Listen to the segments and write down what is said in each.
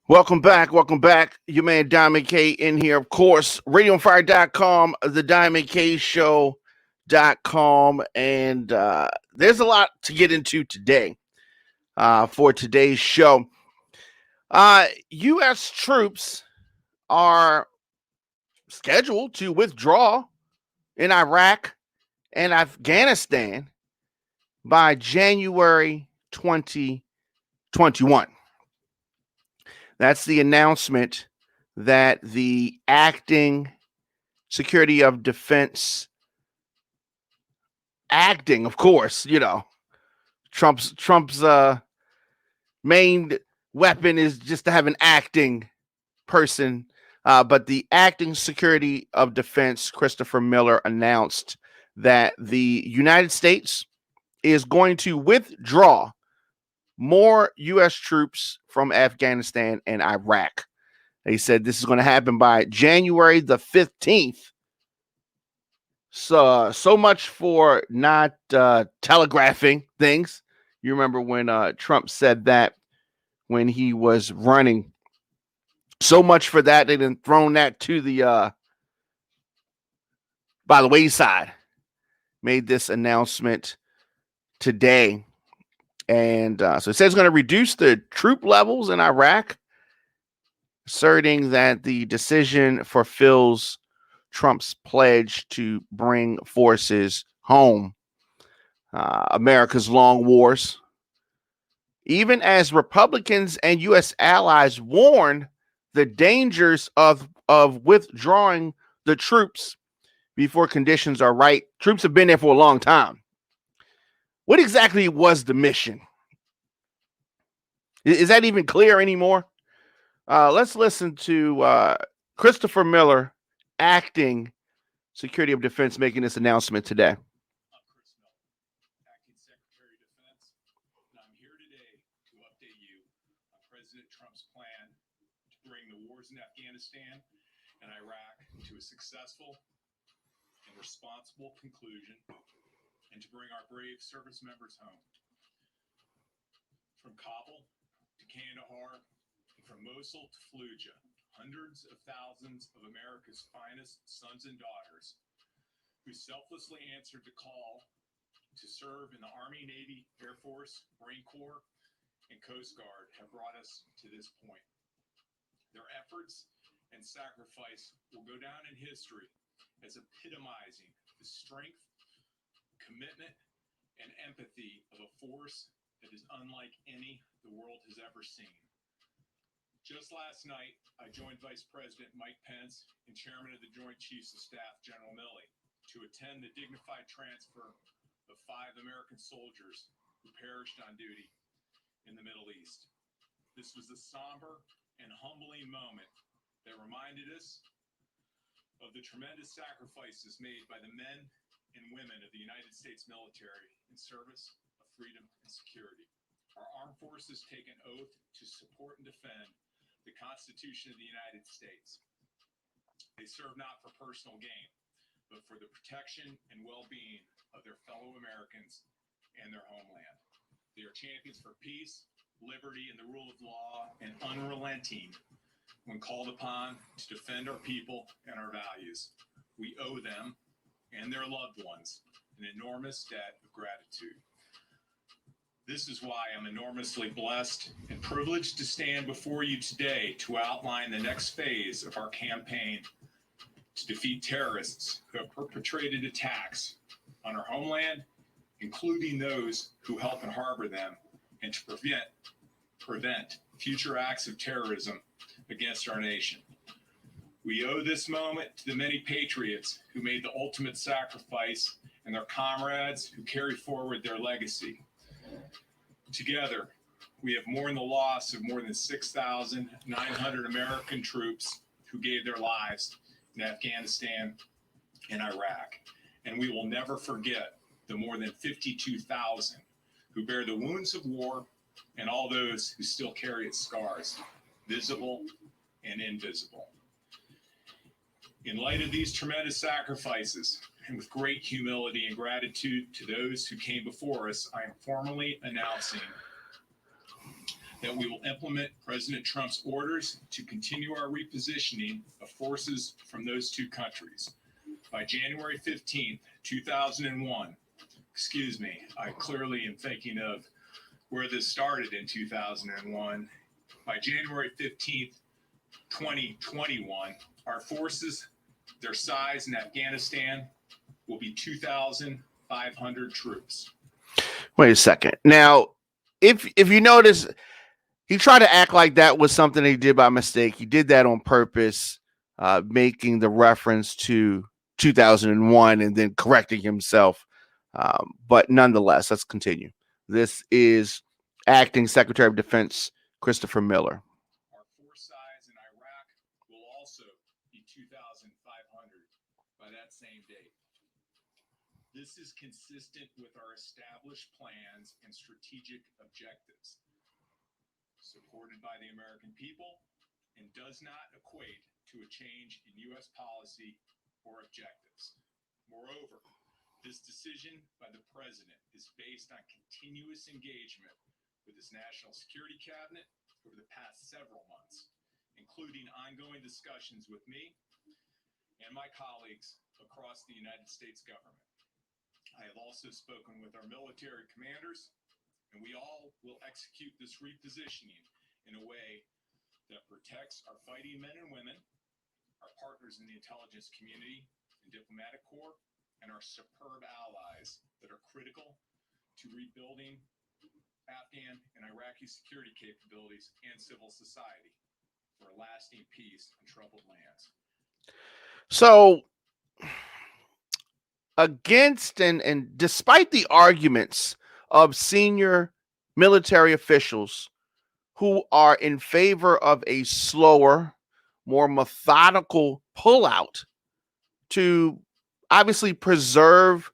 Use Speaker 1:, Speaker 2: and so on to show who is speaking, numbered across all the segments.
Speaker 1: Welcome back. Welcome back. Your man Diamond K in here, of course. RadioFire.com, the Diamond K Show.com. And there's a lot to get into today for today's show. U.S. troops are scheduled to withdraw in Iraq and Afghanistan by January 2021. That's the announcement that the acting Secretary of Defense, of course, Trump's main weapon is just to have an acting person. But the acting Secretary of Defense, Christopher Miller, announced that the United States is going to withdraw more U.S. troops from Afghanistan and Iraq. They said this is going to happen by January the 15th. So much for not telegraphing things. You remember when Trump said that when he was running. So much for that. They done thrown that to the by the wayside. Made this announcement today. And so it says it's going to reduce the troop levels in Iraq, asserting that the decision fulfills Trump's pledge to bring forces home. America's long wars. Even as Republicans and U.S. allies warn the dangers of withdrawing the troops before conditions are right. Troops have been there for a long time. What exactly was the mission? Is that even clear anymore? Let's listen to Christopher Miller, acting Secretary of Defense, making this announcement today.
Speaker 2: I'm Chris Miller, Acting Secretary of Defense, and I'm here today to update you on President Trump's plan to bring the wars in Afghanistan and Iraq to a successful and responsible conclusion, and to bring our brave service members home. From Kabul to Kandahar, and from Mosul to Fallujah, hundreds of thousands of America's finest sons and daughters who selflessly answered the call to serve in the Army, Navy, Air Force, Marine Corps, and Coast Guard have brought us to this point. Their efforts and sacrifice will go down in history as epitomizing the strength, commitment, and empathy of a force that is unlike any the world has ever seen. Just last night, I joined Vice President Mike Pence and Chairman of the Joint Chiefs of Staff, General Milley, to attend the dignified transfer of 5 American soldiers who perished on duty in the Middle East. This was a somber and humbling moment that reminded us of the tremendous sacrifices made by the men and women of the United States military in service of freedom and security. Our armed forces take an oath to support and defend the Constitution of the United States. They serve not for personal gain, but for the protection and well-being of their fellow Americans and their homeland. They are champions for peace, liberty, and the rule of law, and unrelenting when called upon to defend our people and our values. We owe them and their loved ones an enormous debt of gratitude. This is why I'm enormously blessed and privileged to stand before you today to outline the next phase of our campaign to defeat terrorists who have perpetrated attacks on our homeland, including those who help and harbor them, and to prevent future acts of terrorism against our nation. We owe this moment to the many patriots who made the ultimate sacrifice and their comrades who carry forward their legacy. Together, we have mourned the loss of more than 6,900 American troops who gave their lives in Afghanistan and Iraq. And we will never forget the more than 52,000 who bear the wounds of war and all those who still carry its scars, visible and invisible. In light of these tremendous sacrifices, and with great humility and gratitude to those who came before us, I am formally announcing that we will implement President Trump's orders to continue our repositioning of forces from those two countries. By January 15th, 2001, excuse me, I clearly am thinking of where this started in 2001. By January 15th, 2021, our forces, their size in Afghanistan will be 2,500 troops.
Speaker 1: Wait a second. Now, if you notice, he tried to act like that was something he did by mistake. He did that on purpose, making the reference to 2001 and then correcting himself. But nonetheless, let's continue. This is Acting Secretary of Defense Christopher Miller.
Speaker 2: Our force size in Iraq will also be 2,500 by that same date. This is consistent with our established plans and strategic objectives, supported by the American people, and does not equate to a change in U.S. policy or objectives. Moreover, this decision by the President is based on continuous engagement with his National Security Cabinet over the past several months, including ongoing discussions with me and my colleagues across the United States government. I have also spoken with our military commanders, and we all will execute this repositioning in a way that protects our fighting men and women, our partners in the intelligence community and diplomatic corps, and our superb allies that are critical to rebuilding Afghan and Iraqi security capabilities and civil society for a lasting peace in troubled lands.
Speaker 1: So, against and despite the arguments of senior military officials who are in favor of a slower, more methodical pullout to obviously preserve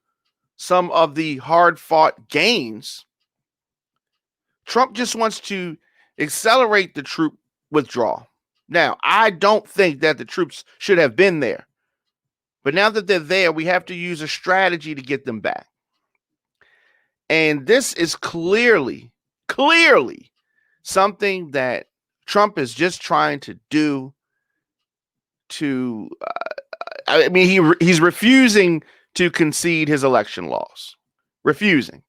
Speaker 1: some of the hard-fought gains, Trump just wants to accelerate the troop withdrawal. Now, I don't think that the troops should have been there. But now that they're there, we have to use a strategy to get them back. And this is clearly something that Trump is just trying to do to, he's refusing to concede his election loss. Refusing.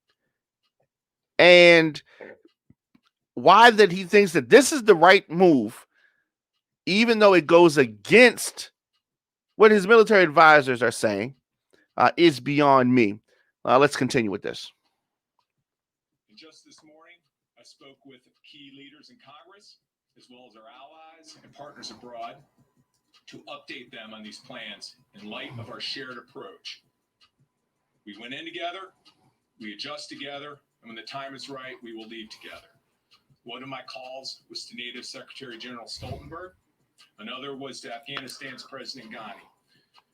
Speaker 1: And why that he thinks that this is the right move, even though it goes against what his military advisors are saying, is beyond me. Let's continue with this.
Speaker 2: And just this morning, I spoke with key leaders in Congress, as well as our allies and partners abroad, to update them on these plans in light of our shared approach. We went in together, we adjust together, and when the time is right, we will leave together. One of my calls was to NATO Secretary General Stoltenberg. Another was to Afghanistan's President Ghani,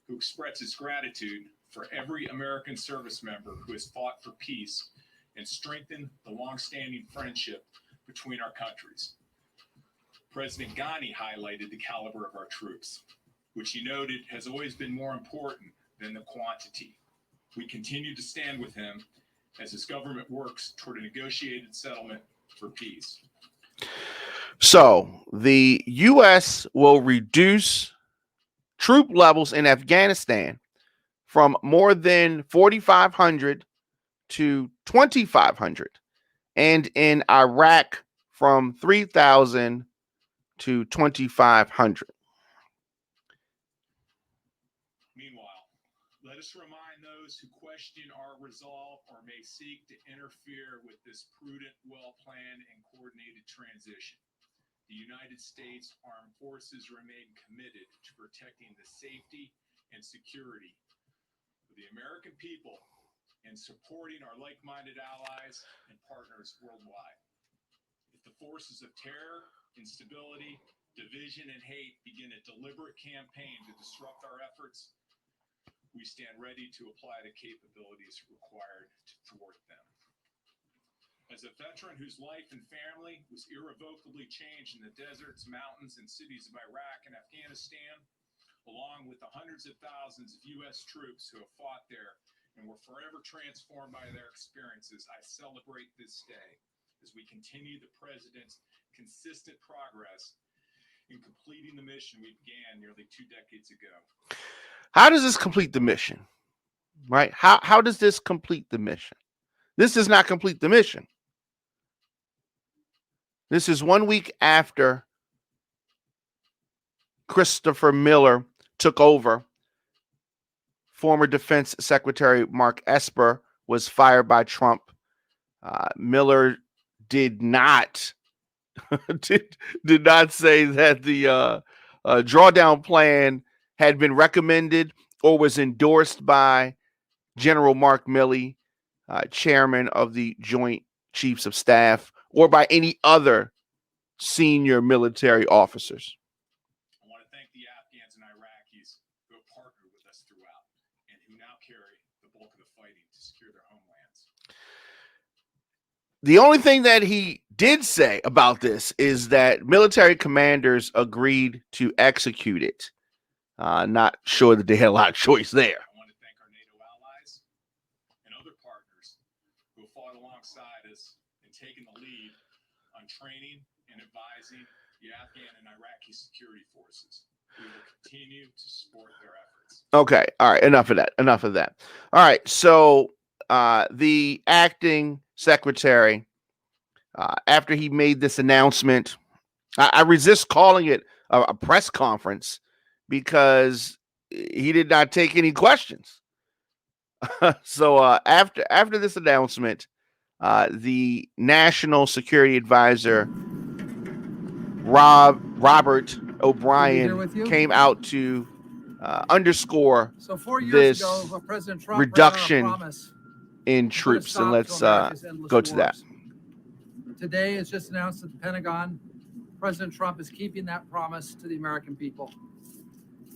Speaker 2: who expresses gratitude for every American service member who has fought for peace and strengthened the long-standing friendship between our countries. President Ghani highlighted the caliber of our troops, which he noted has always been more important than the quantity. We continue to stand with him as his government works toward a negotiated settlement for peace.
Speaker 1: So the U.S. will reduce troop levels in Afghanistan from more than 4,500 to 2,500, and in Iraq from 3,000 to 2,500.
Speaker 2: Meanwhile, let us remind those who question our resolve or may seek to interfere with this prudent, well-planned, and coordinated transition. The United States Armed Forces remain committed to protecting the safety and security of the American people and supporting our like-minded allies and partners worldwide. If the forces of terror, instability, division, and hate begin a deliberate campaign to disrupt our efforts, we stand ready to apply the capabilities required to thwart them. As a veteran whose life and family was irrevocably changed in the deserts, mountains, and cities of Iraq and Afghanistan, along with the hundreds of thousands of U.S. troops who have fought there and were forever transformed by their experiences, I celebrate this day as we continue the President's consistent progress in completing the mission we began nearly 2 decades ago.
Speaker 1: How does this complete the mission? Right? How does this complete the mission? This does not complete the mission. This is 1 week after Christopher Miller took over. Former Defense Secretary Mark Esper was fired by Trump. Miller did not did not say that the drawdown plan had been recommended or was endorsed by General Mark Milley, chairman of the Joint Chiefs of Staff, or by any other senior military officers.
Speaker 2: I want to thank the Afghans and Iraqis who have partnered with us throughout and who now carry the bulk of the fighting to secure their homelands.
Speaker 1: The only thing that he did say about this is that military commanders agreed to execute it. Not sure that they had a lot of choice there.
Speaker 2: I want to thank our NATO allies and other partners who have fought alongside us and taken the lead on training and advising the Afghan and Iraqi security forces. We will continue to support their efforts.
Speaker 1: Okay. All right. Enough of that. All right. So the acting secretary, after he made this announcement, I resist calling it a press conference because he did not take any questions. So after this announcement, the National Security Advisor Robert O'Brien came out to underscore
Speaker 3: So 4 years
Speaker 1: this
Speaker 3: ago, President Trump
Speaker 1: reduction
Speaker 3: ran on a promise
Speaker 1: in
Speaker 3: to put a
Speaker 1: troops.
Speaker 3: stop
Speaker 1: And
Speaker 3: to
Speaker 1: let's
Speaker 3: America's endless
Speaker 1: go to that.
Speaker 3: wars. Today, it's just announced at the Pentagon, President Trump is keeping that promise to the American people.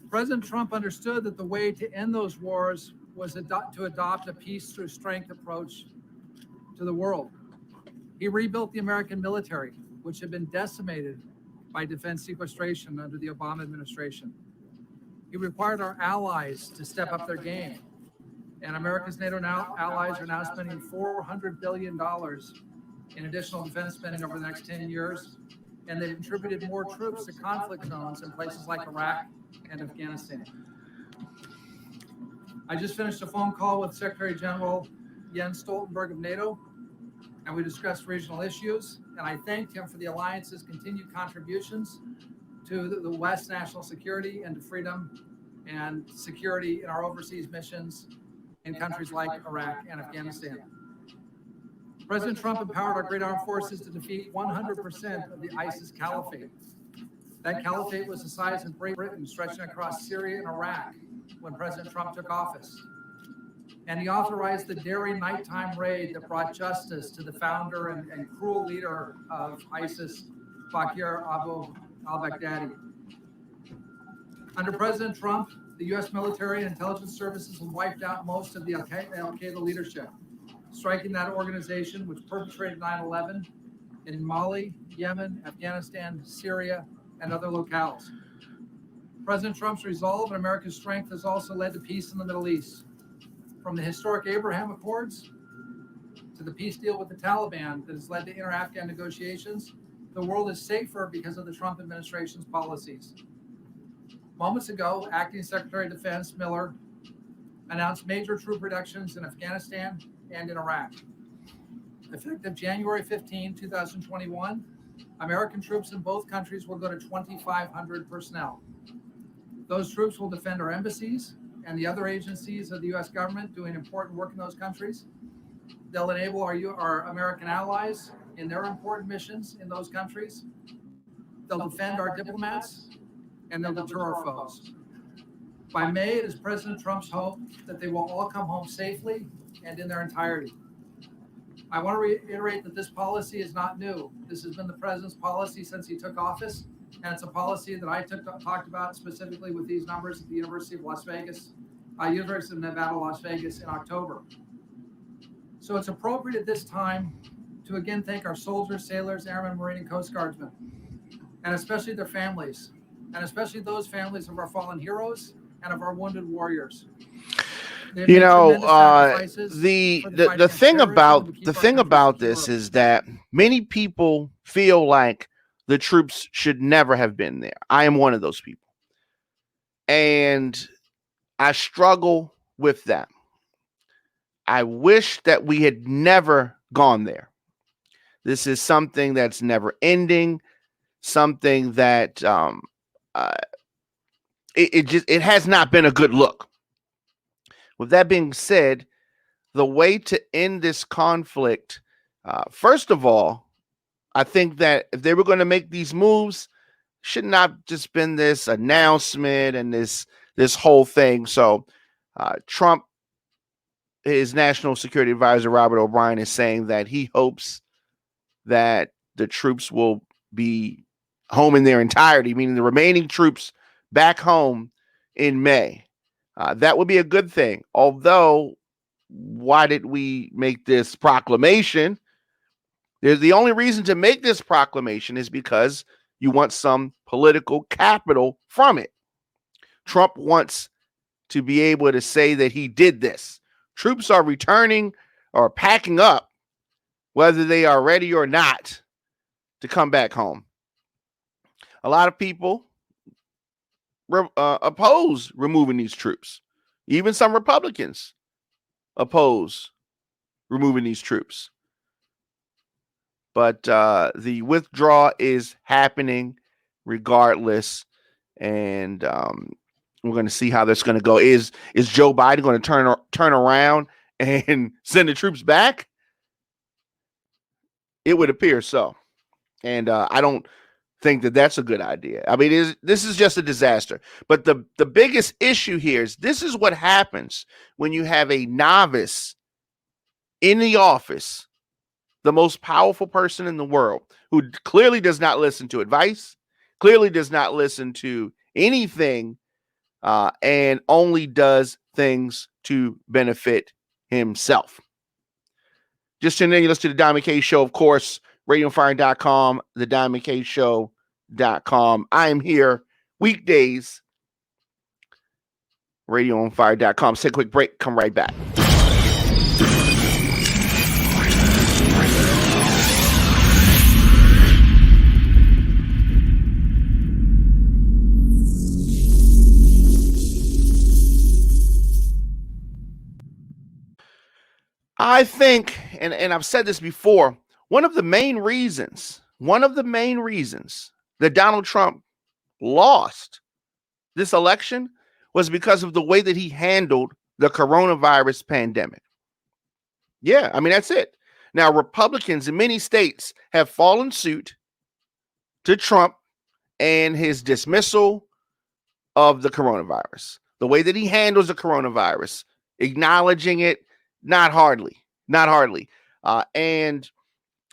Speaker 3: President Trump understood that the way to end those wars was to adopt a peace through strength approach to the world. He rebuilt the American military, which had been decimated by defense sequestration under the Obama administration. He required our allies to step up their game. And America's NATO allies are now spending $400 billion in additional defense spending over the next 10 years. And they've contributed more troops to conflict zones in places like Iraq and Afghanistan. I just finished a phone call with Secretary General Jens Stoltenberg of NATO, and we discussed regional issues. And I thanked him for the alliance's continued contributions to the West's national security and to freedom and security in our overseas missions in countries like Iraq and Afghanistan. President Trump empowered our great armed forces to defeat 100% of the ISIS caliphate. That caliphate was the size of Great Britain, stretching across Syria and Iraq when President Trump took office. And he authorized the daring nighttime raid that brought justice to the founder and cruel leader of ISIS, Bakr Abu al-Baghdadi. Under President Trump, the U.S. military and intelligence services have wiped out most of the Al-Qaeda leadership, striking that organization which perpetrated 9/11 in Mali, Yemen, Afghanistan, Syria, and other locales. President Trump's resolve and America's strength has also led to peace in the Middle East. From the historic Abraham Accords to the peace deal with the Taliban that has led to inter-Afghan negotiations, the world is safer because of the Trump administration's policies. Moments ago, Acting Secretary of Defense Miller announced major troop reductions in Afghanistan and in Iraq. Effective January 15, 2021, American troops in both countries will go to 2,500 personnel. Those troops will defend our embassies and the other agencies of the U.S. government doing important work in those countries. They'll enable our American allies in their important missions in those countries. They'll defend our diplomats, and they'll deter our foes. By May, it is President Trump's hope that they will all come home safely and in their entirety. I want to reiterate that this policy is not new. This has been the president's policy since he took office, and it's a policy that I talked about specifically with these numbers at the University of Nevada, Las Vegas in October. So it's appropriate at this time to again thank our soldiers, sailors, airmen, Marine, and Coast Guardsmen, and especially their families, and especially those families of our fallen heroes and of our wounded warriors.
Speaker 1: You know, the thing about this is that many people feel like the troops should never have been there. I am one of those people. And I struggle with that. I wish that we had never gone there. This is something that's never ending, something that it has not been a good look. With that being said, the way to end this conflict, first of all, I think that if they were going to make these moves, should not just been this announcement and this whole thing. So Trump, his national security advisor, Robert O'Brien, is saying that he hopes that the troops will be home in their entirety, meaning the remaining troops back home in May. That would be a good thing. Although, why did we make this proclamation? The only reason to make this proclamation is because you want some political capital from it. Trump wants to be able to say that he did this. Troops are returning or packing up, whether they are ready or not, to come back home. A lot of people oppose removing these troops. Even some Republicans oppose removing these troops. But the withdrawal is happening regardless, and we're going to see how that's going to go. Is Joe Biden going to turn around and send the troops back? It would appear so, and I don't think that that's a good idea. I mean, this is just a disaster. But the biggest issue here is this is what happens when you have a novice in the office, the most powerful person in the world, who clearly does not listen to advice, clearly does not listen to anything, and only does things to benefit himself. Just tune in, you listen to the Diamond K Show, of course, radioonfire.com, the diamondkshow.com. I am here weekdays, radioonfire.com. Let's take a quick break, come right back. I think, and I've said this before, one of the main reasons that Donald Trump lost this election was because of the way that he handled the coronavirus pandemic. Yeah, I mean, that's it. Now, Republicans in many states have fallen suit to Trump and his dismissal of the coronavirus. The way that he handles the coronavirus, acknowledging it, not hardly. And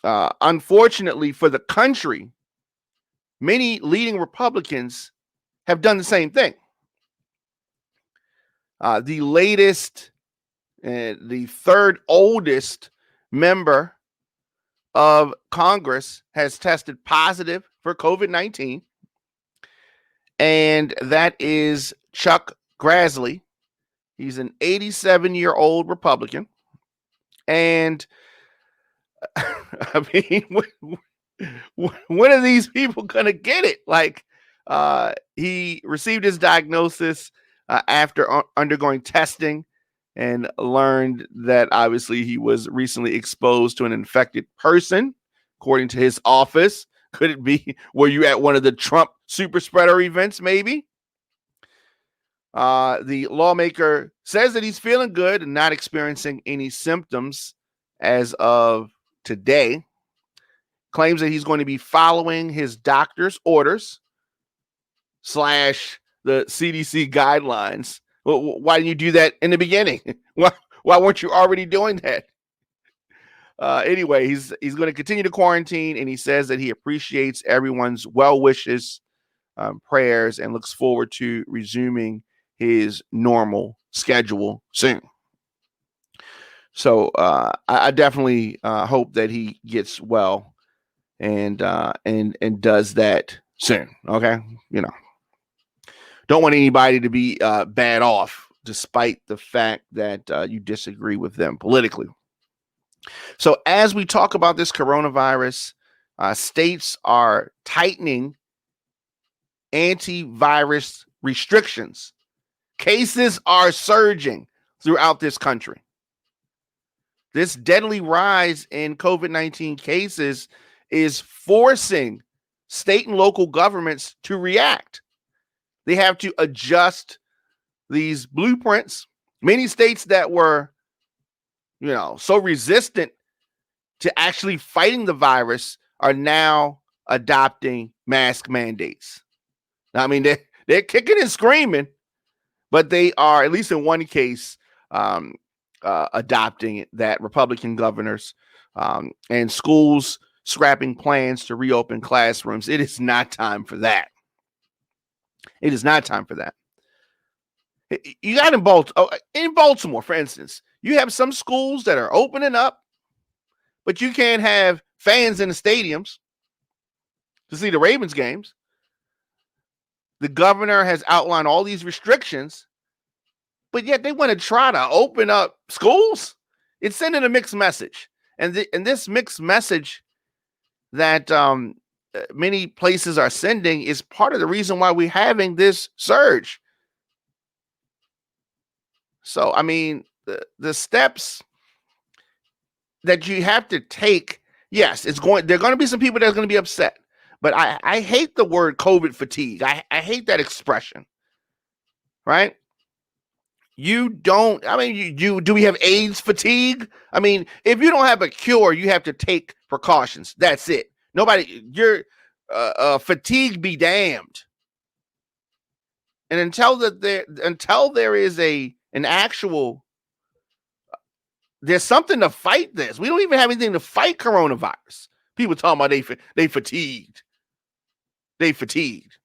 Speaker 1: unfortunately for the country, many leading Republicans have done the same thing. The latest, the third oldest member of Congress has tested positive for COVID-19, and that is Chuck Grassley. He's an 87-year-old Republican. And I mean, when are these people going to get it? Like, he received his diagnosis after undergoing testing and learned that obviously he was recently exposed to an infected person, according to his office. Could it be, were you at one of the Trump super spreader events, maybe? The lawmaker says that he's feeling good and not experiencing any symptoms as of today. Claims that he's going to be following his doctor's orders / the CDC guidelines. Well, why didn't you do that in the beginning? Why weren't you already doing that? Anyway, he's going to continue to quarantine, and he says that he appreciates everyone's well wishes, prayers, and looks forward to resuming his normal schedule soon. So I definitely hope that he gets well and does that soon. Okay, don't want anybody to be bad off, despite the fact that you disagree with them politically. So as we talk about this coronavirus, States are tightening antivirus restrictions. Cases are surging throughout this country. This deadly rise in COVID-19 cases is forcing state and local governments to react. They have to adjust these blueprints. Many states that were, so resistant to actually fighting the virus are now adopting mask mandates. I mean, they're kicking and screaming, but they are, at least in one case, adopting that. Republican governors and schools scrapping plans to reopen classrooms. It is not time for that. It is not time for that. You got in Baltimore, for instance, you have some schools that are opening up, but you can't have fans in the stadiums to see the Ravens games. The governor has outlined all these restrictions, but yet they want to try to open up schools. It's sending a mixed message. And this mixed message that many places are sending is part of the reason why we're having this surge. So, I mean, the steps that you have to take, yes, there are going to be some people that's going to be upset. But I hate the word COVID fatigue. I hate that expression, right? Do we have AIDS fatigue? I mean, if you don't have a cure, you have to take precautions. That's it. Your fatigue be damned. And until there is there's something to fight this. We don't even have anything to fight coronavirus. People talking about they fatigued. They fatigued.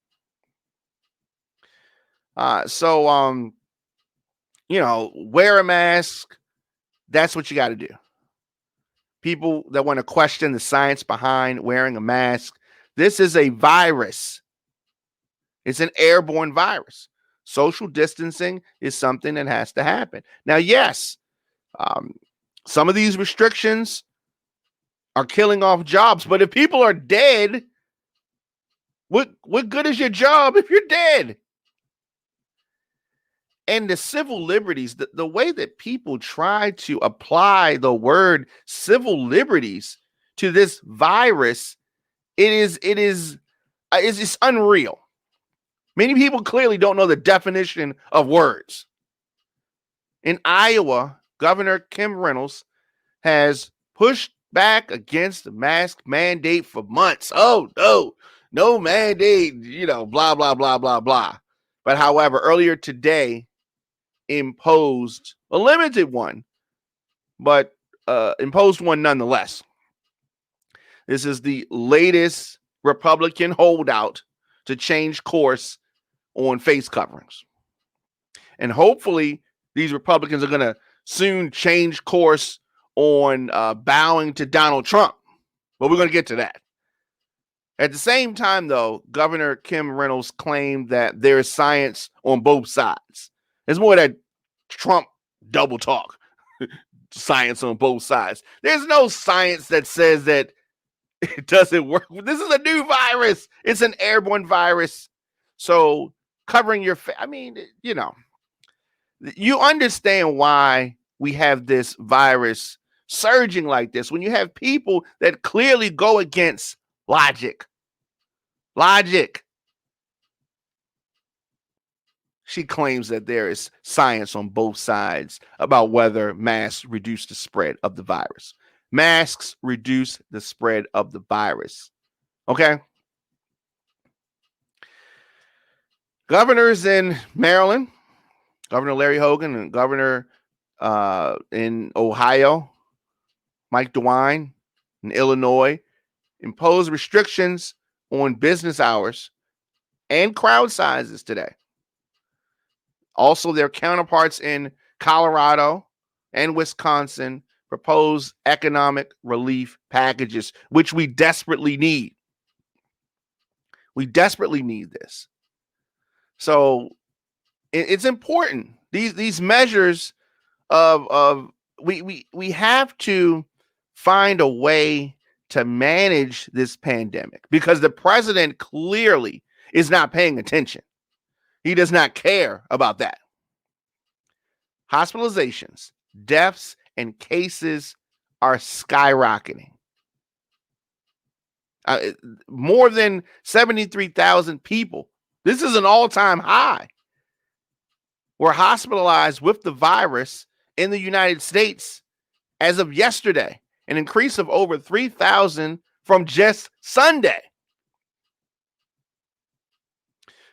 Speaker 1: Wear a mask. That's what you got to do. People that want to question the science behind wearing a mask. This is a virus. It's an airborne virus. Social distancing is something that has to happen. Now, yes, some of these restrictions are killing off jobs, but if people are dead, what good is your job if you're dead? And the civil liberties, the way that people try to apply the word civil liberties to this virus, it's unreal. Many people clearly don't know the definition of words. In Iowa, Governor Kim Reynolds has pushed back against the mask mandate for months. Oh, no mandate, blah, blah, blah, blah, blah. But however, earlier today, imposed a limited one, but imposed one nonetheless. This is the latest Republican holdout to change course on face coverings. And hopefully these Republicans are going to soon change course on bowing to Donald Trump. But we're going to get to that. At the same time, though, Governor Kim Reynolds claimed that there is science on both sides. It's more that Trump double talk. Science on both sides. There's no science that says that it doesn't work. This is a new virus. It's an airborne virus. So covering your face, you understand why we have this virus surging like this when you have people that clearly go against logic. She claims that there is science on both sides about whether masks reduce the spread of the virus. Masks reduce the spread of the virus. Okay? Governors in Maryland, Governor Larry Hogan, and Governor in Ohio, Mike DeWine, in Illinois, imposed restrictions on business hours and crowd sizes today. Also, their counterparts in Colorado and Wisconsin proposed economic relief packages, which we desperately need. We desperately need this. So it's important. These measures we have to find a way to manage this pandemic because the president clearly is not paying attention. He does not care about that. Hospitalizations, deaths, and cases are skyrocketing. More than 73,000 people. This is an all-time high. Were hospitalized with the virus in the United States as of yesterday, an increase of over 3,000 from just Sunday.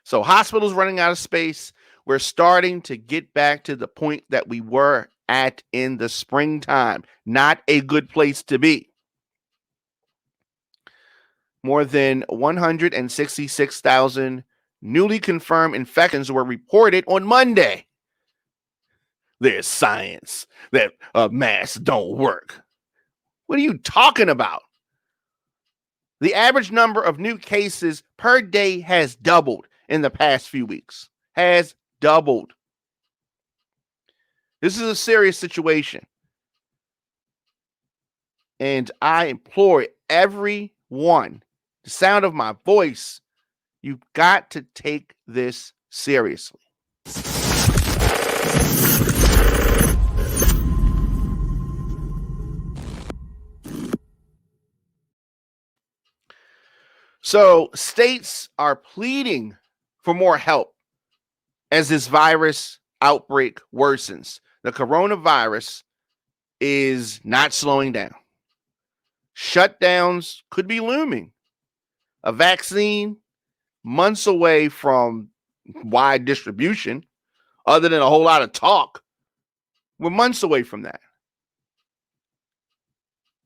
Speaker 1: So hospitals running out of space. We're starting to get back to the point that we were at in the springtime. Not a good place to be. More than 166,000 newly confirmed infections were reported on Monday. There's science that masks don't work. What are you talking about? The average number of new cases per day has doubled in the past few weeks. Has doubled. This is a serious situation. And I implore everyone, the sound of my voice, you've got to take this seriously. So states are pleading for more help as this virus outbreak worsens. The coronavirus is not slowing down. Shutdowns could be looming. A vaccine months away from wide distribution, other than a whole lot of talk. We're months away from that.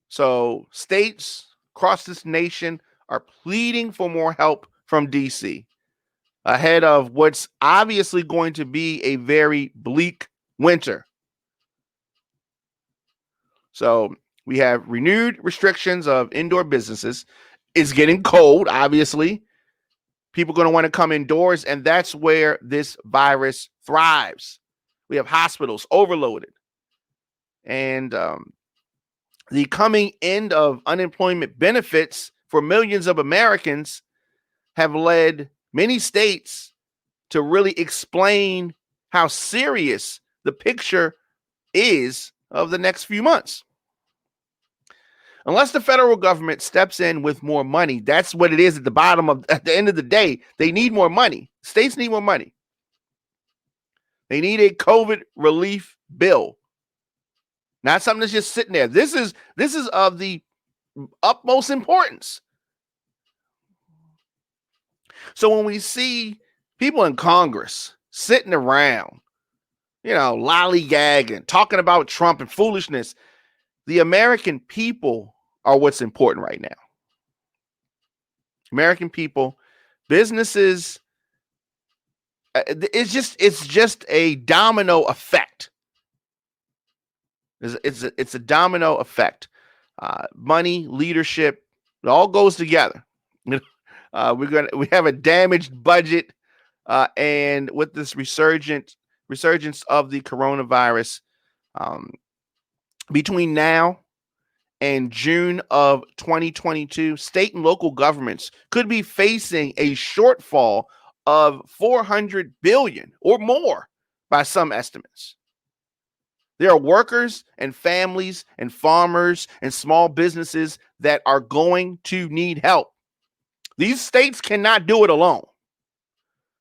Speaker 1: So states across this nation are pleading for more help from DC ahead of what's obviously going to be a very bleak winter. So we have renewed restrictions of indoor businesses. It's getting cold, obviously. People are going to want to come indoors, and that's where this virus thrives. We have hospitals overloaded. And the coming end of unemployment benefits for millions of Americans have led many states to really explain how serious the picture is of the next few months. Unless the federal government steps in with more money, that's what it is at the end of the day. They need more money. States need more money. They need a COVID relief bill. Not something that's just sitting there. This is of the utmost importance. So when we see people in Congress sitting around, lollygagging, talking about Trump and foolishness, the American people are what's important right now. American people, businesses, it's just a domino effect. It's a domino effect. Money, leadership, it all goes together. We have a damaged budget, and with this resurgence of the coronavirus, between now and June of 2022, state and local governments could be facing a shortfall of $400 billion or more by some estimates. There are workers and families and farmers and small businesses that are going to need help. These states cannot do it alone.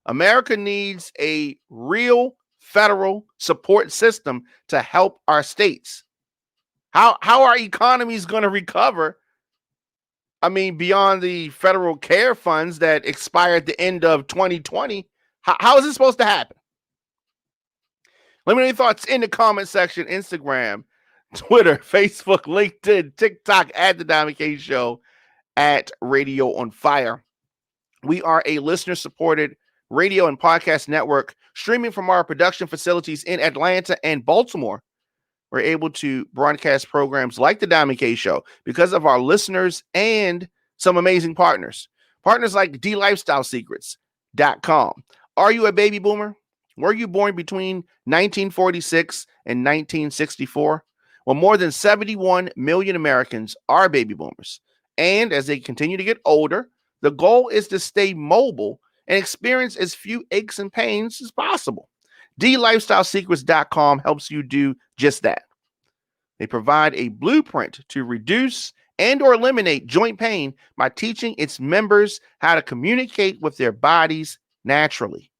Speaker 1: America needs a real federal support system to help our states. How our economy is going to recover, beyond the federal care funds that expire at the end of 2020, how is this supposed to happen? Let me know your thoughts in the comment section, Instagram, Twitter, Facebook, LinkedIn, TikTok, at The Diamond K Show, at Radio on Fire. We are a listener-supported radio and podcast network streaming from our production facilities in Atlanta and Baltimore. We're able to broadcast programs like The Diamond K Show because of our listeners and some amazing partners. Partners like DLifestyleSecrets.com. Are you a baby boomer? Were you born between 1946 and 1964? Well, more than 71 million Americans are baby boomers. And as they continue to get older, the goal is to stay mobile and experience as few aches and pains as possible. DLifestyleSecrets.com helps you do just that. They provide a blueprint to reduce and or eliminate joint pain by teaching its members how to communicate with their bodies naturally.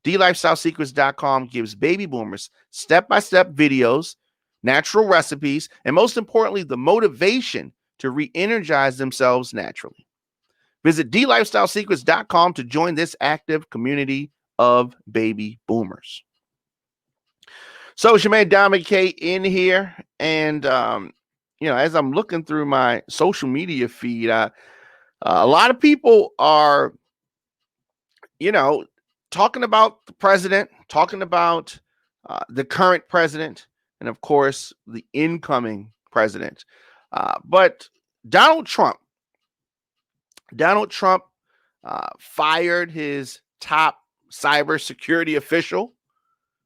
Speaker 1: DLifestyleSecrets.com gives baby boomers step-by-step videos, natural recipes, and most importantly, the motivation to re-energize themselves naturally. Visit DLifestyleSecrets.com to join this active community of baby boomers. So it's your man Dominic K in here, and as I'm looking through my social media feed, a lot of people are, talking about the president, talking about the current president, and of course the incoming president. But Donald Trump fired his top cybersecurity official,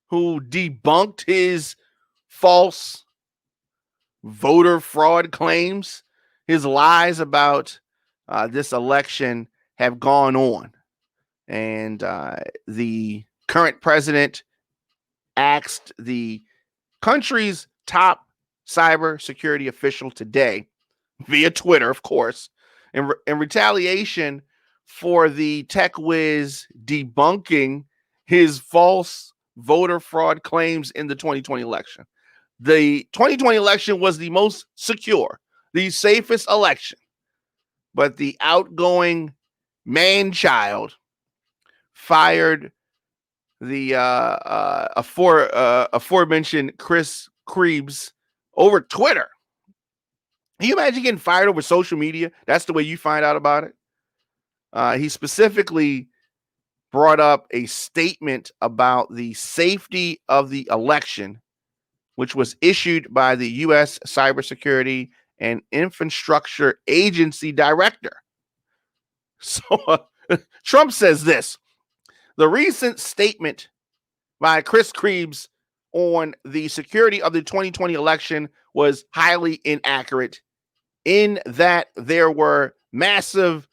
Speaker 1: who debunked his false voter fraud claims. His lies about this election have gone on. And the current president asked the country's top cybersecurity official today, via Twitter, of course, in retaliation for the tech whiz debunking his false voter fraud claims in the 2020 election. The 2020 election was the most secure, the safest election, but the outgoing man-child fired the aforementioned Chris Krebs over Twitter. Can you imagine getting fired over social media? That's the way you find out about it. He specifically brought up a statement about the safety of the election, which was issued by the U.S. Cybersecurity and Infrastructure Agency Director. So Trump says this: the recent statement by Chris Krebs on the security of the 2020 election was highly inaccurate, in that there were massive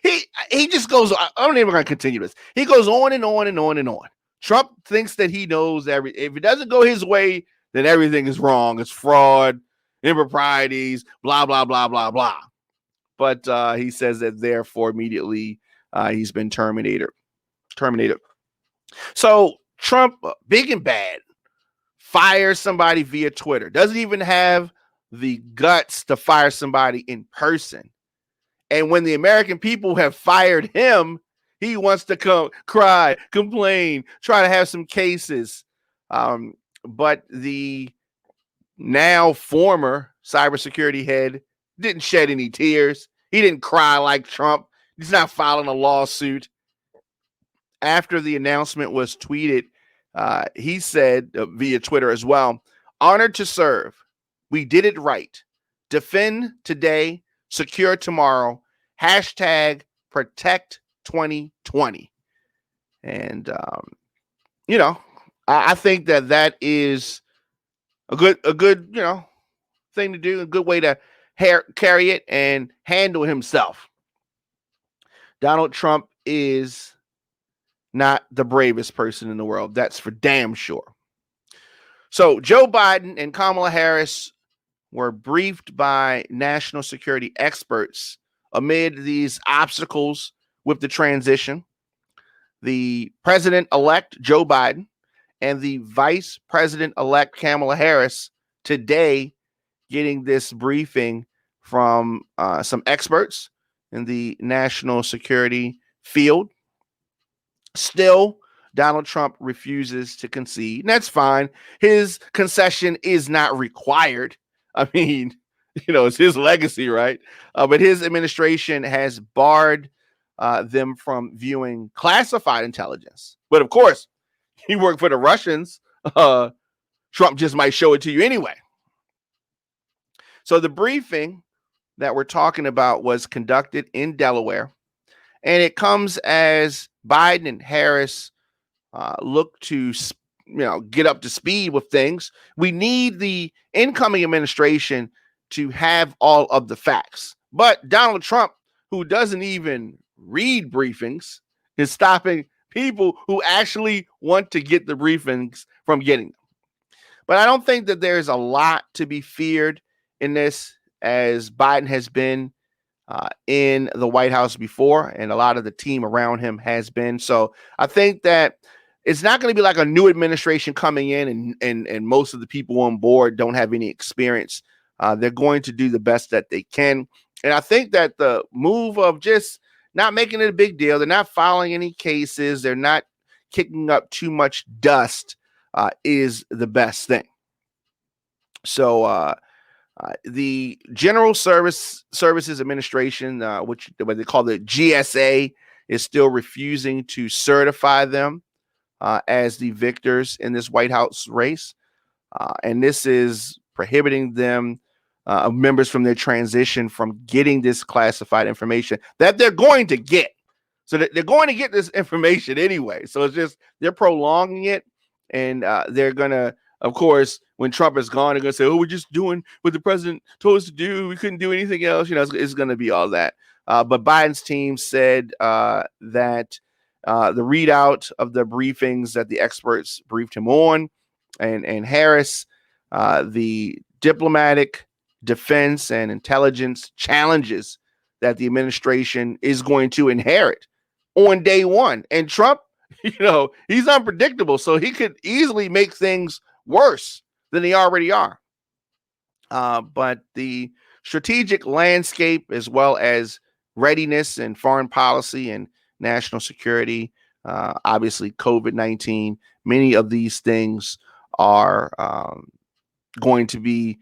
Speaker 1: he just goes, I'm not even going to continue this. He goes on and on and on and on. Trump thinks that he knows if it doesn't go his way, then everything is wrong. It's fraud, improprieties, blah, blah, blah, blah, blah. But he says that therefore immediately he's been terminated. So Trump, big and bad, fires somebody via Twitter. Doesn't even have the guts to fire somebody in person. And when the American people have fired him, he wants to come cry, complain, try to have some cases. But the now former cybersecurity head didn't shed any tears. He didn't cry like Trump. He's not filing a lawsuit. After the announcement was tweeted, he said via Twitter as well, "Honored to serve. We did it right. Defend today, secure tomorrow. Hashtag protect 2020. And, I think that is a good, thing to do, a good way to carry it and handle himself. Donald Trump is not the bravest person in the world. That's for damn sure. So Joe Biden and Kamala Harris were briefed by national security experts amid these obstacles with the transition. The president-elect Joe Biden and the vice president-elect Kamala Harris today getting this briefing from some experts in the national security field. Still, Donald Trump refuses to concede, and that's fine. His concession is not required. I mean, it's his legacy, right? But his administration has barred them from viewing classified intelligence. But of course, he worked for the Russians. Trump just might show it to you anyway. So the briefing that we're talking about was conducted in Delaware, and it comes as Biden and Harris look to get up to speed with things. We need the incoming administration to have all of the facts. But Donald Trump, who doesn't even read briefings, is stopping people who actually want to get the briefings from getting them. But I don't think that there's a lot to be feared in this, as Biden has been in the White House before, and a lot of the team around him has been. So I think that it's not going to be like a new administration coming in and most of the people on board don't have any experience. They're going to do the best that they can. And I think that the move of just not making it a big deal, they're not filing any cases, they're not kicking up too much dust, is the best thing. So the General Services Administration, which what they call the GSA, is still refusing to certify them as the victors in this White House race. And this is prohibiting them, members from their transition, from getting this classified information that they're going to get. So that they're going to get this information anyway. So it's just they're prolonging it, and they're going to, of course, when Trump is gone, they're going to say, oh, we're just doing what the president told us to do. We couldn't do anything else. You know, it's going to be all that. But Biden's team said that the readout of the briefings that the experts briefed him on, and Harris, the diplomatic, defense, and intelligence challenges that the administration is going to inherit on day one. And Trump, you know, he's unpredictable, so he could easily make things worse than they already are. But the strategic landscape, as well as readiness and foreign policy and national security, obviously COVID-19, many of these things are going to be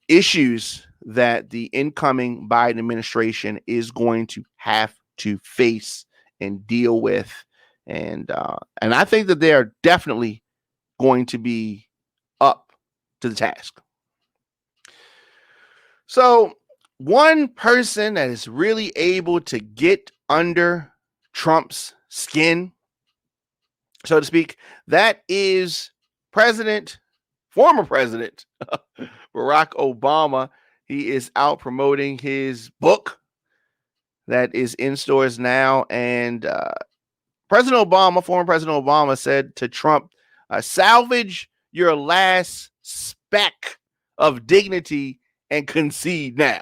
Speaker 1: issues that the incoming Biden administration is going to have to face and deal with. And I think that they are definitely going to be up to the task. So one person that is really able to get under Trump's skin, so to speak, that is former President Barack Obama. He is out promoting his book that is in stores now. And former President Obama, said to Trump, salvage your last speck of dignity and concede now.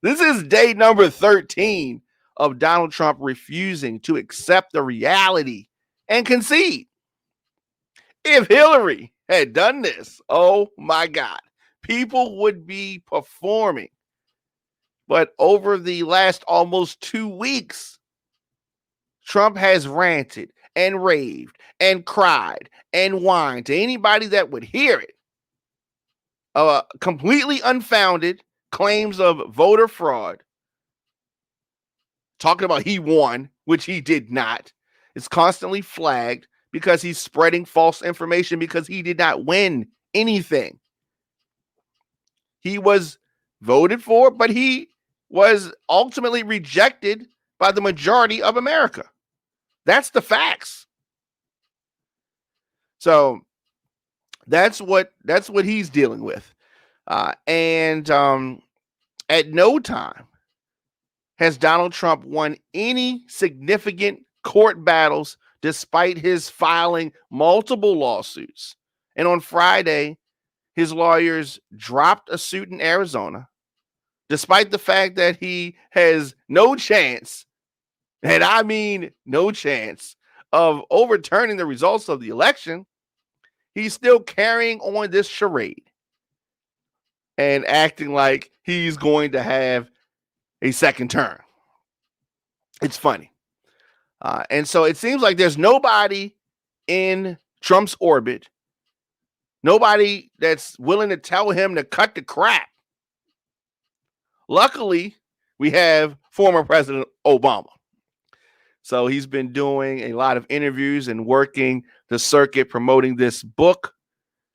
Speaker 1: This is day number 13 of Donald Trump refusing to accept the reality and concede. If Hillary had done this, oh my God, people would be performing. But over the last almost 2 weeks, Trump has ranted and raved and cried and whined to anybody that would hear it. Completely unfounded claims of voter fraud. Talking about he won, which he did not. It's constantly flagged because he's spreading false information because he did not win anything. He was voted for, but he was ultimately rejected by the majority of America. That's the facts. So that's what he's dealing with. And at no time has Donald Trump won any significant court battles, despite his filing multiple lawsuits. And on Friday, his lawyers dropped a suit in Arizona, despite the fact that he has no chance, and I mean no chance, of overturning the results of the election. He's still carrying on this charade and acting like he's going to have a second term. It's funny. And so it seems like there's nobody in Trump's orbit, nobody that's willing to tell him to cut the crap. Luckily, we have former President Obama. So he's been doing a lot of interviews and working the circuit promoting this book,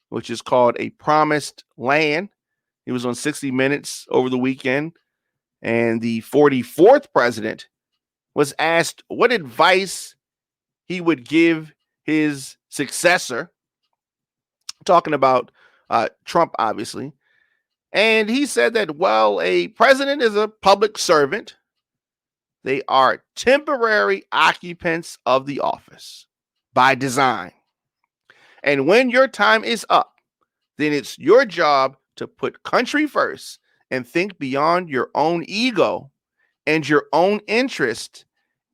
Speaker 1: which is called A Promised Land. He was on 60 Minutes over the weekend. And the 44th president was asked what advice he would give his successor, talking about Trump, obviously. And he said that while a president is a public servant, they are temporary occupants of the office by design. And when your time is up, then it's your job to put country first and think beyond your own ego and your own interest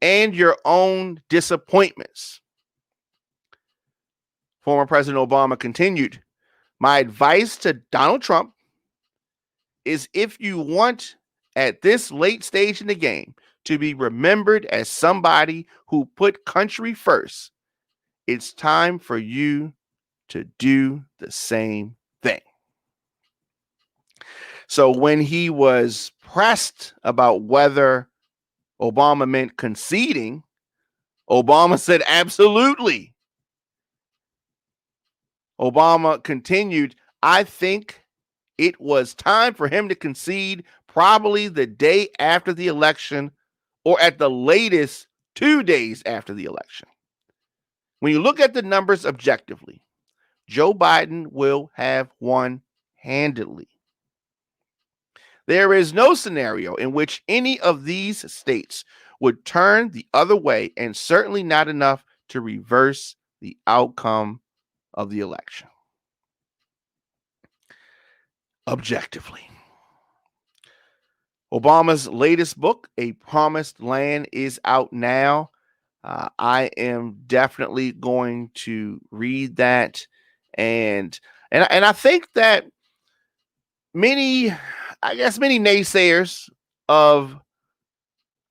Speaker 1: and your own disappointments. Former President Obama continued, my advice to Donald Trump is if you want at this late stage in the game to be remembered as somebody who put country first, it's time for you to do the same thing. So when he was pressed about whether Obama meant conceding, Obama said absolutely. Obama continued, I think it was time for him to concede probably the day after the election or at the latest 2 days after the election. When you look at the numbers objectively, Joe Biden will have won handedly. There is no scenario in which any of these states would turn the other way, and certainly not enough to reverse the outcome of the election. Objectively. Obama's latest book, A Promised Land, is out now. I am definitely going to read that. And I think that many naysayers of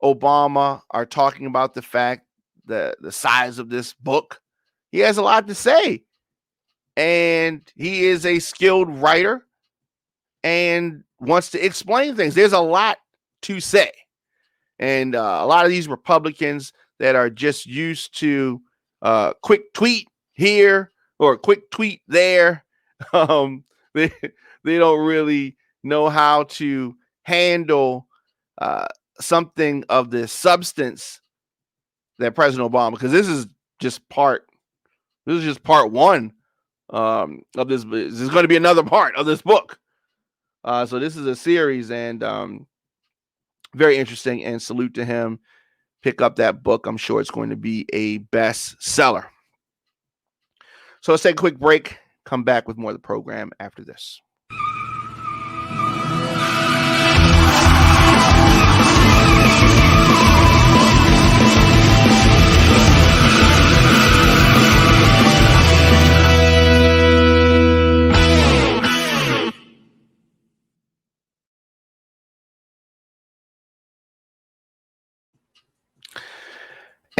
Speaker 1: Obama are talking about the fact that the size of this book. He has a lot to say. And he is a skilled writer and wants to explain things. There's a lot to say. And a lot of these Republicans that are just used to quick tweet here or a quick tweet there, they don't really know how to handle something of the substance that President Obama, because this is just part one of this. There's going to be another part of this book. So this is a series, and very interesting, and salute to him. Pick up that book. I'm sure it's going to be a bestseller. So let's take a quick break. Come back with more of the program after this.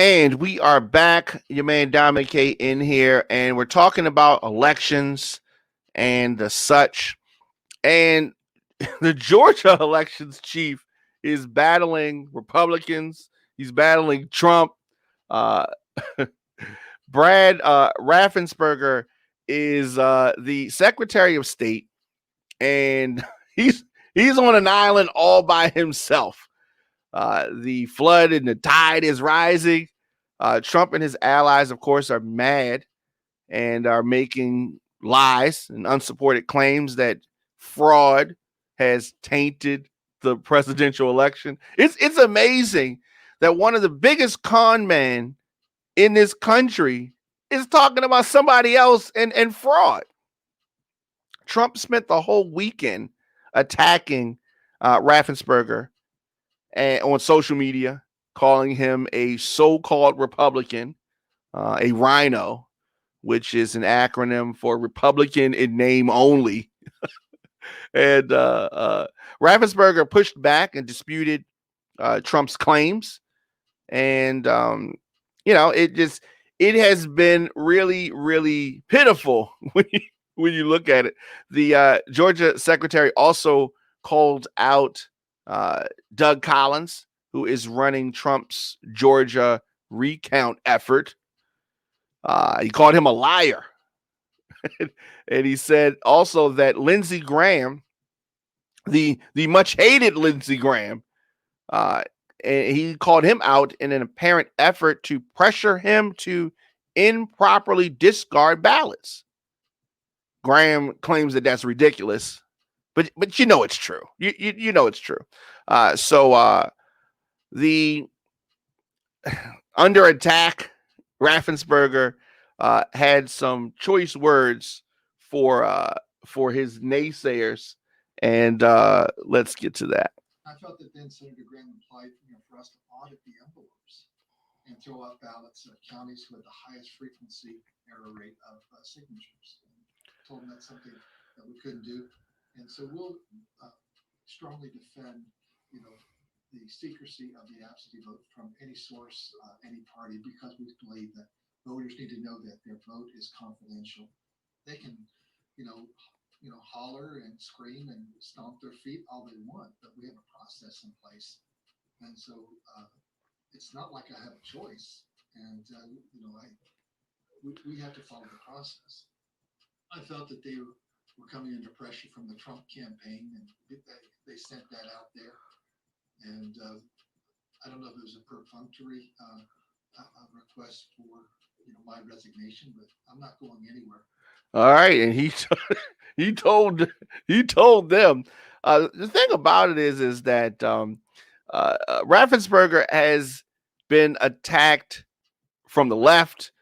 Speaker 1: And we are back. Your man Dominic K in here, and we're talking about elections and the such. And the Georgia elections chief is battling Republicans. He's battling Trump. Brad Raffensperger is the Secretary of State, and he's on an island all by himself. The flood and the tide is rising. Trump and his allies, of course, are mad and are making lies and unsupported claims that fraud has tainted the presidential election. It's amazing that one of the biggest con men in this country is talking about somebody else and fraud. Trump spent the whole weekend attacking Raffensperger on social media, calling him a so-called Republican, a rhino, which is an acronym for Republican in name only. And Raffensperger pushed back and disputed Trump's claims. And, it has been really, really pitiful when you look at it. The Georgia secretary also called out Doug Collins, who is running Trump's Georgia recount effort. He called him a liar. And he said also that Lindsey Graham, the much hated Lindsey Graham, and he called him out in an apparent effort to pressure him to improperly discard ballots. Graham claims that that's ridiculous, but you know it's true. You know it's true. So the under attack, Raffensperger had some choice words for his naysayers, and let's get to that.
Speaker 4: I felt that then Senator Graham implied, for us to audit the envelopes and throw out ballots in counties who had the highest frequency error rate of signatures. And told them that's something that we couldn't do, and so we'll strongly defend, the secrecy of the absentee vote from any source, any party, because we believe that voters need to know that their vote is confidential. They can, holler and scream and stomp their feet all they want, but we have a process in place, and so it's not like I have a choice. And we have to follow the process. I felt that they were coming under pressure from the Trump campaign, and they sent that out there. And I don't know if it was a perfunctory request for my resignation, but I'm not going anywhere.
Speaker 1: All right, and he told them. The thing about it is that Raffensperger has been attacked from the left.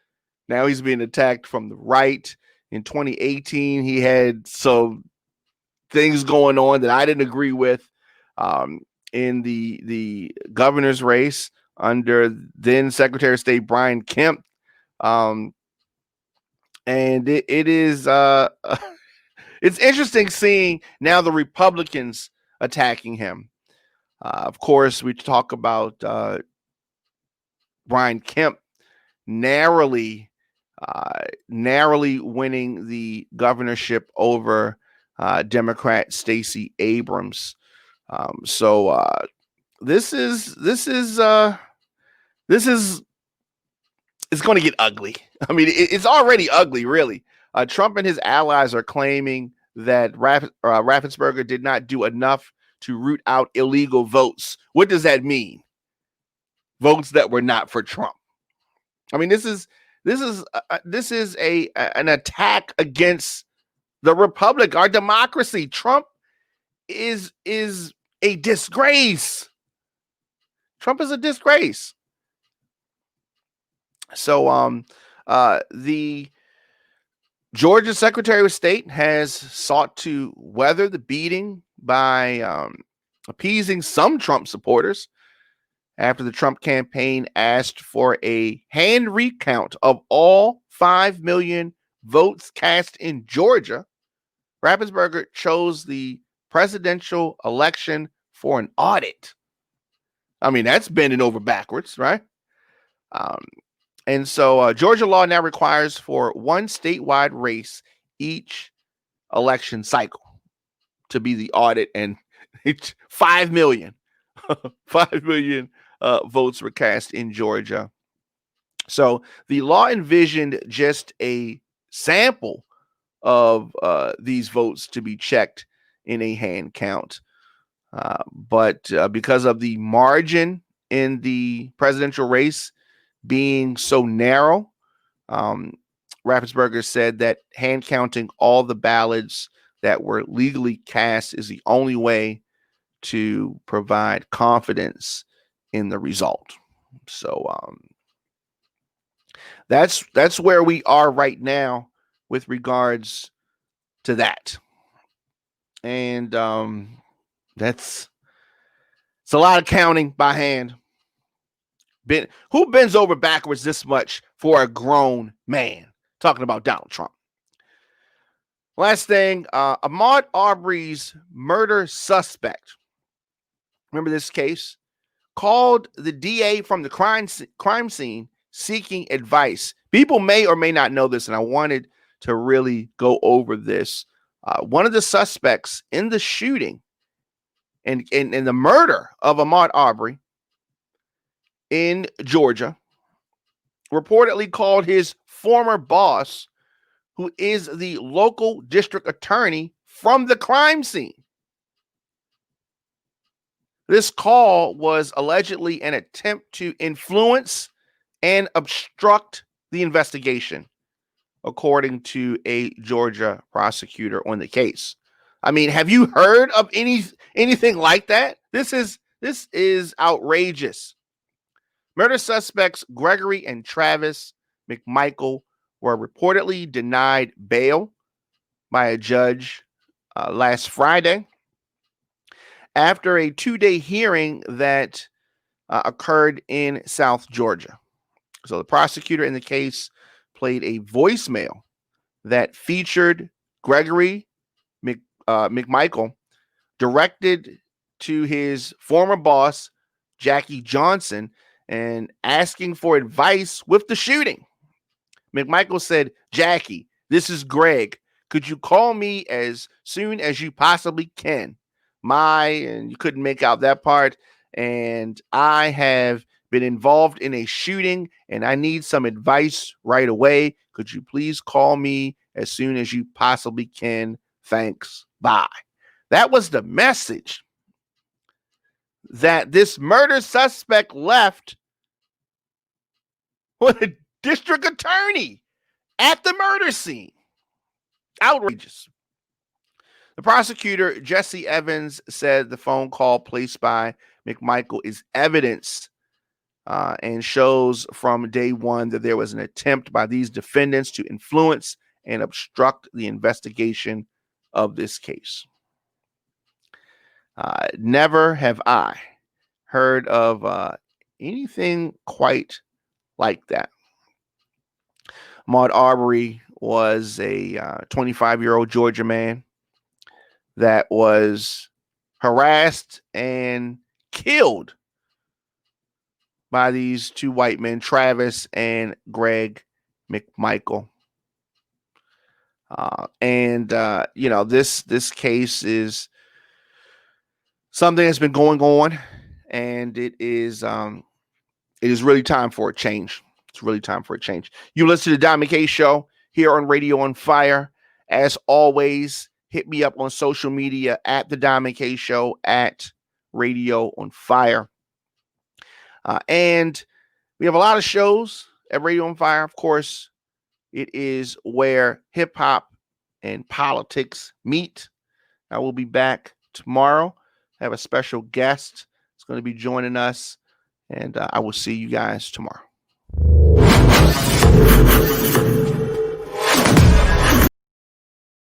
Speaker 1: Now he's being attacked from the right. In 2018, he had some things going on that I didn't agree with in the governor's race under then Secretary of State Brian Kemp. And it is it's interesting seeing now the Republicans attacking him. Of course, we talk about Brian Kemp narrowly winning the governorship over Democrat Stacey Abrams. So this is it's going to get ugly. I mean, it's already ugly, really. Trump and his allies are claiming that Raffensperger did not do enough to root out illegal votes. What does that mean? Votes that were not for Trump. I mean, this is an attack against the republic, our democracy. Trump is a disgrace. Trump is a disgrace. So the Georgia Secretary of State has sought to weather the beating by appeasing some Trump supporters after the Trump campaign asked for a hand recount of all 5 million votes cast in Georgia. Raffensperger chose the presidential election for an audit. I mean, that's bending over backwards, right? And so Georgia law now requires for one statewide race each election cycle to be the audit, and it's 5 million. 5 million votes were cast in Georgia. So the law envisioned just a sample of these votes to be checked in a hand count. But because of the margin in the presidential race being so narrow, Raffensperger said that hand counting all the ballots that were legally cast is the only way to provide confidence in the result. So that's where we are right now with regards to that. And it's a lot of counting by hand. Who bends over backwards this much for a grown man? Talking about Donald Trump. Last thing, Ahmaud Arbery's murder suspect, remember this case, called the DA from the crime scene seeking advice. People may or may not know this, and I wanted to really go over this. One of the suspects in the shooting and in the murder of Ahmaud Arbery in Georgia reportedly called his former boss, who is the local district attorney from the crime scene. This call was allegedly an attempt to influence and obstruct the investigation, according to a Georgia prosecutor on the case. I mean, have you heard of anything like that? This is outrageous. Murder suspects Gregory and Travis McMichael were reportedly denied bail by a judge last Friday after a 2-day hearing that occurred in South Georgia. So the prosecutor in the case played a voicemail that featured Gregory McMichael directed to his former boss, Jackie Johnson, and asking for advice with the shooting. McMichael said, "Jackie, this is Greg. Could you call me as soon as you possibly can? And you couldn't make out that part. And I have been involved in a shooting and I need some advice right away. Could you please call me as soon as you possibly can? Thanks. Bye." That was the message that this murder suspect left with a district attorney at the murder scene. Outrageous. The prosecutor, Jesse Evans, said the phone call placed by McMichael is evidence and shows from day one that there was an attempt by these defendants to influence and obstruct the investigation of this case. Never have I heard of anything quite like that. Ahmaud Arbery was a 25-year-old Georgia man that was harassed and killed by these two white men, Travis and Greg McMichael. This case is something that's been going on, and it is really time for a change. It's really time for a change. You listen to the Diamond K Show here on Radio on Fire. As always, hit me up on social media at the Diamond K Show, at Radio on Fire. And we have a lot of shows at Radio on Fire. Of course, it is where hip hop and politics meet. I will be back tomorrow. I have a special guest that's going to be joining us, and I will see you guys tomorrow.